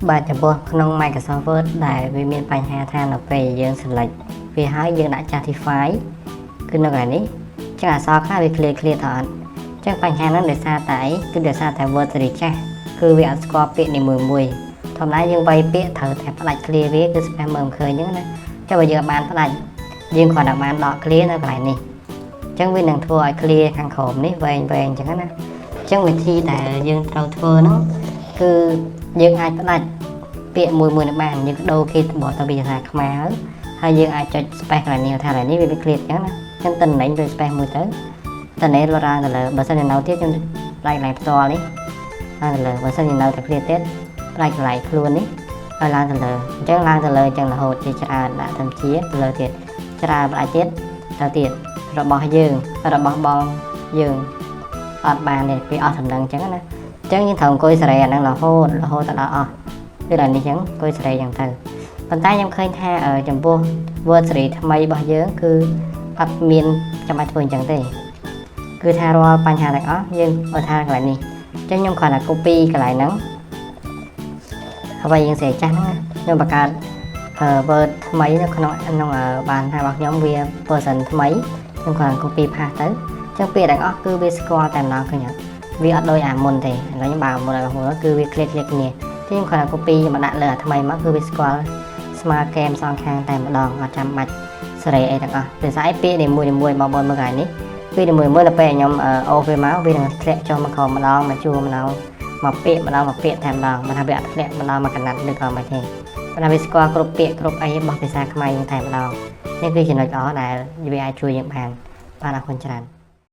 បាទចំពោះក្នុង Microsoft Word ដែលវាមានបញ្ហាថានៅពេលយើង select វាហើយយើងដាក់ justify គឺនៅកន្លែងនេះចឹងអក្សរខ្លះវា clear ទៅអត់ចឹងបញ្ហាហ្នឹងដោយសារតែអីគឺដោយសារតែ Word សេរីចាស់គឺវាអត់ស្គាល់ពាក្យនីមួយៗធម្មតាយើងវាយពាក្យត្រូវតែផ្ដាច់ clear វាគឺ spam មើលមិនឃើញចឹងណាចុះបើយើងបានផ្ដាច់យើងគ្រាន់តែបានដក clear នៅកន្លែងនេះចឹងវានឹងធ្វើឲ្យ clear ខាងក្រោមនេះវែងចឹងណាចឹងវិធីដែលយើងត្រូវធ្វើហ្នឹងគឺយើងអាចផ្ដាច់ពាក្យមួយនឹងបានយើងដូរគេបកទៅវាថាខ្មែរហើយយើងអាចចុច space កន្លែងនេះថាកន្លែងនេះវា clear ចឹងណាចឹងតតំណែងដូច space មួយទៅតនេះលរ៉ាទៅលើបើសិនជានៅទៀតខ្ញុំផ្ដាច់កន្លែងផ្ទាល់នេះឡើងទៅលើបើសិនជានៅតែ clear ទៀតផ្ដាច់កន្លែងខ្លួននេះហើយឡើងទៅលើអញ្ចឹងឡើងទៅលើអញ្ចឹងរហូតជាច្រើនដាក់ទៅជាទៅលើទៀតច្រើនផ្ដាច់ទៀតទៅទៀតរបស់យើងរបស់បងយើងអត់បានទេវាអស់សំណឹងអញ្ចឹងណាអញ្ចឹងយើងត្រូវអង្គុយសេរីអាហ្នឹងរហូតទៅដល់អស់គឺដល់នេះអញ្ចឹងអង្គុយសេរីអញ្ចឹងទៅប៉ុន្តែខ្ញុំឃើញថាចំពោះ Word សេរីថ្មីរបស់យើងគឺអត់មានចាំបាច់ធ្វើអញ្ចឹងទេគឺថារាល់បញ្ហាទាំងអស់យើងឲ្យថាកន្លែងនេះអញ្ចឹងខ្ញុំគ្រាន់តែ copy កន្លែងហ្នឹងហើយយើងសេរីចាស់ហ្នឹងខ្ញុំបង្កើតWord ថ្មីនៅក្នុងបានថារបស់ខ្ញុំវា version ថ្មីខ្ញុំគ្រាន់តែ copy paste ទៅចឹងពាក្យទាំងអស់គឺវាស្គាល់តែម្ដងឃើញអត់វាអត់ដូចអាមុនទេឥឡូវខ្ញុំបើមុនគឺវា clear គ្នាខ្ញុំគ្រាន់តែ copy មកដាក់លើអាថ្មីមកគឺវាស្គាល់ស្មើកែមសងខាងតែម្ដងអត់ចាំបាច់សេរីអីទាំងអស់ដោយសារពាក្យនីមួយៗមកបងមើលកន្លែងនេះពាក្យនីមួយៗដល់ពេលខ្ញុំអូសវាមកវានឹងធ្លាក់ចុះមកក្រោមម្ដងមកជួរម្ដងមកពាក្យម្ដងមកពាក្យតែម្ដងមិនថាវាអត់ធ្លាក់ម្ដងមកកណាត់ឬក៏មិនទេប៉ុន្តែវាស្គាល់គ្រប់ពាក្យគ្រប់អីរបស់ភាសាខ្មែរយើងតែម្ដងនេះគឺចំណុចល្អដែលវាអាចជួយយើងបានអរគុណច្រើន